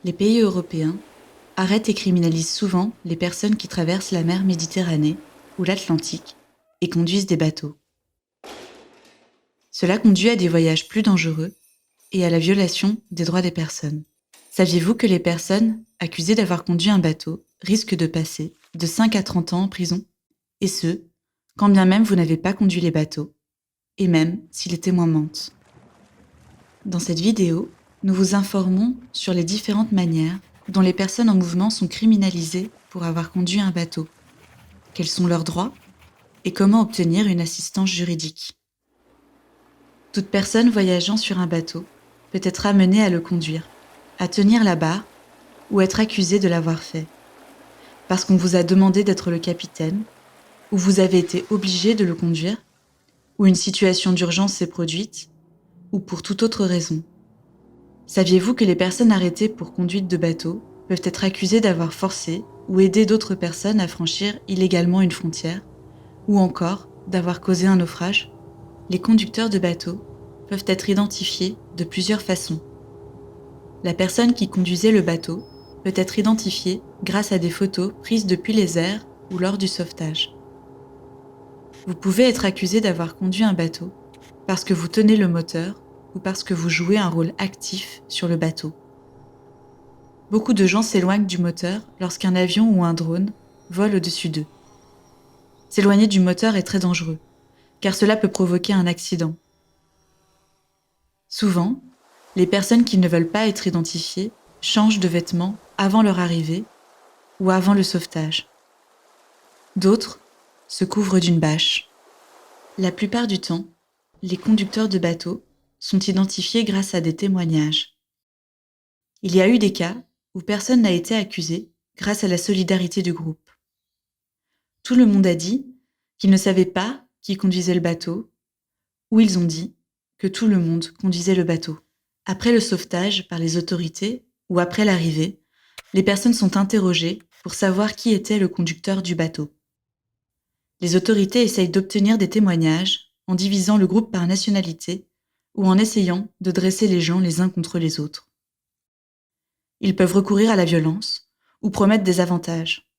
Les pays européens arrêtent et criminalisent souvent les personnes qui traversent la mer Méditerranée ou l'Atlantique et conduisent des bateaux. Cela conduit à des voyages plus dangereux et à la violation des droits des personnes. Saviez-vous que les personnes accusées d'avoir conduit un bateau risquent de passer de 5 à 30 ans en prison? Et ce, quand bien même vous n'avez pas conduit les bateaux, et même si les témoins mentent. Dans cette vidéo, nous vous informons sur les différentes manières dont les personnes en mouvement sont criminalisées pour avoir conduit un bateau, quels sont leurs droits et comment obtenir une assistance juridique. Toute personne voyageant sur un bateau peut être amenée à le conduire, à tenir la barre ou être accusée de l'avoir fait, parce qu'on vous a demandé d'être le capitaine, ou vous avez été obligé de le conduire, ou une situation d'urgence s'est produite, ou pour toute autre raison. Saviez-vous que les personnes arrêtées pour conduite de bateau peuvent être accusées d'avoir forcé ou aidé d'autres personnes à franchir illégalement une frontière, ou encore d'avoir causé un naufrage? Les conducteurs de bateaux peuvent être identifiés de plusieurs façons. La personne qui conduisait le bateau peut être identifiée grâce à des photos prises depuis les airs ou lors du sauvetage. Vous pouvez être accusé d'avoir conduit un bateau parce que vous tenez le moteur ou parce que vous jouez un rôle actif sur le bateau. Beaucoup de gens s'éloignent du moteur lorsqu'un avion ou un drone vole au-dessus d'eux. S'éloigner du moteur est très dangereux, car cela peut provoquer un accident. Souvent, les personnes qui ne veulent pas être identifiées changent de vêtements avant leur arrivée ou avant le sauvetage. D'autres se couvrent d'une bâche. La plupart du temps, les conducteurs de bateaux sont identifiés grâce à des témoignages. Il y a eu des cas où personne n'a été accusé grâce à la solidarité du groupe. Tout le monde a dit qu'ils ne savaient pas qui conduisait le bateau, ou ils ont dit que tout le monde conduisait le bateau. Après le sauvetage par les autorités ou après l'arrivée, les personnes sont interrogées pour savoir qui était le conducteur du bateau. Les autorités essayent d'obtenir des témoignages en divisant le groupe par nationalité ou en essayant de dresser les gens les uns contre les autres. Ils peuvent recourir à la violence ou promettre des avantages.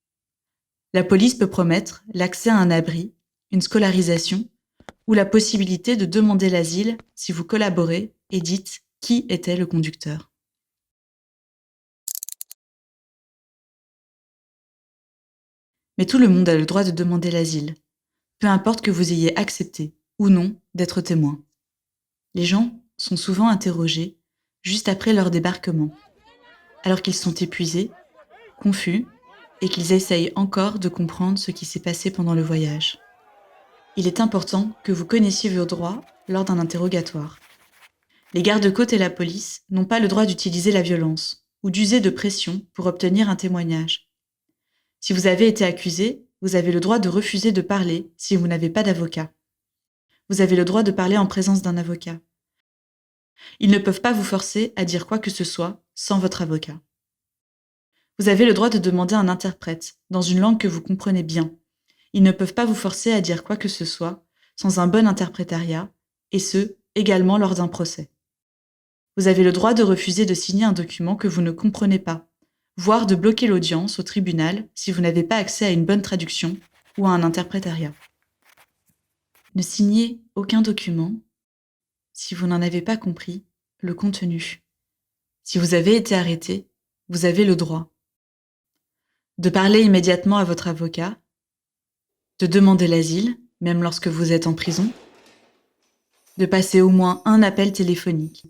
La police peut promettre l'accès à un abri, une scolarisation ou la possibilité de demander l'asile si vous collaborez et dites qui était le conducteur. Mais tout le monde a le droit de demander l'asile, peu importe que vous ayez accepté ou non d'être témoin. Les gens sont souvent interrogés juste après leur débarquement, alors qu'ils sont épuisés, confus et qu'ils essayent encore de comprendre ce qui s'est passé pendant le voyage. Il est important que vous connaissiez vos droits lors d'un interrogatoire. Les gardes-côtes et la police n'ont pas le droit d'utiliser la violence ou d'user de pression pour obtenir un témoignage. Si vous avez été accusé, vous avez le droit de refuser de parler si vous n'avez pas d'avocat. Vous avez le droit de parler en présence d'un avocat. Ils ne peuvent pas vous forcer à dire quoi que ce soit sans votre avocat. Vous avez le droit de demander un interprète dans une langue que vous comprenez bien. Ils ne peuvent pas vous forcer à dire quoi que ce soit sans un bon interprétariat, et ce, également lors d'un procès. Vous avez le droit de refuser de signer un document que vous ne comprenez pas, voire de bloquer l'audience au tribunal si vous n'avez pas accès à une bonne traduction ou à un interprétariat. Ne signez aucun document si vous n'en avez pas compris le contenu. Si vous avez été arrêté, vous avez le droit de parler immédiatement à votre avocat, de demander l'asile, même lorsque vous êtes en prison, de passer au moins un appel téléphonique,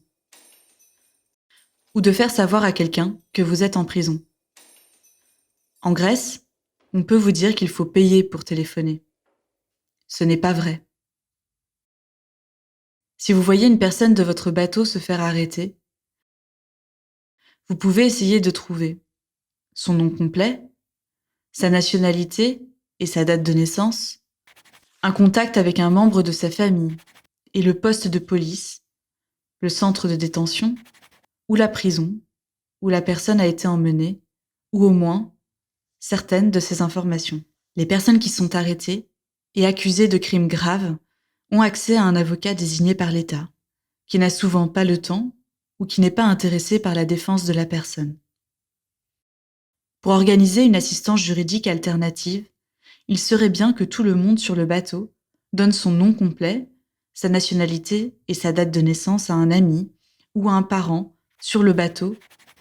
ou de faire savoir à quelqu'un que vous êtes en prison. En Grèce, on peut vous dire qu'il faut payer pour téléphoner. Ce n'est pas vrai. Si vous voyez une personne de votre bateau se faire arrêter, vous pouvez essayer de trouver son nom complet, sa nationalité et sa date de naissance, un contact avec un membre de sa famille et le poste de police, le centre de détention ou la prison où la personne a été emmenée, ou au moins certaines de ces informations. Les personnes qui sont arrêtées et accusées de crimes graves ont accès à un avocat désigné par l'État, qui n'a souvent pas le temps ou qui n'est pas intéressé par la défense de la personne. Pour organiser une assistance juridique alternative, il serait bien que tout le monde sur le bateau donne son nom complet, sa nationalité et sa date de naissance à un ami ou à un parent sur le bateau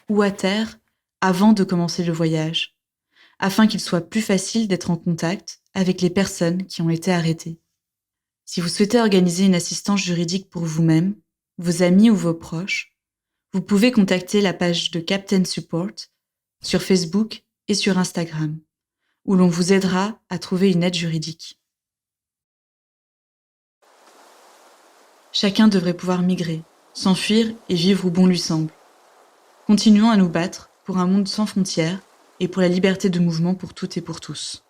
ou à terre avant de commencer le voyage, afin qu'il soit plus facile d'être en contact avec les personnes qui ont été arrêtées. Si vous souhaitez organiser une assistance juridique pour vous-même, vos amis ou vos proches, vous pouvez contacter la page de Captain Support sur Facebook et sur Instagram, où l'on vous aidera à trouver une aide juridique. Chacun devrait pouvoir migrer, s'enfuir et vivre où bon lui semble. Continuons à nous battre pour un monde sans frontières et pour la liberté de mouvement pour toutes et pour tous.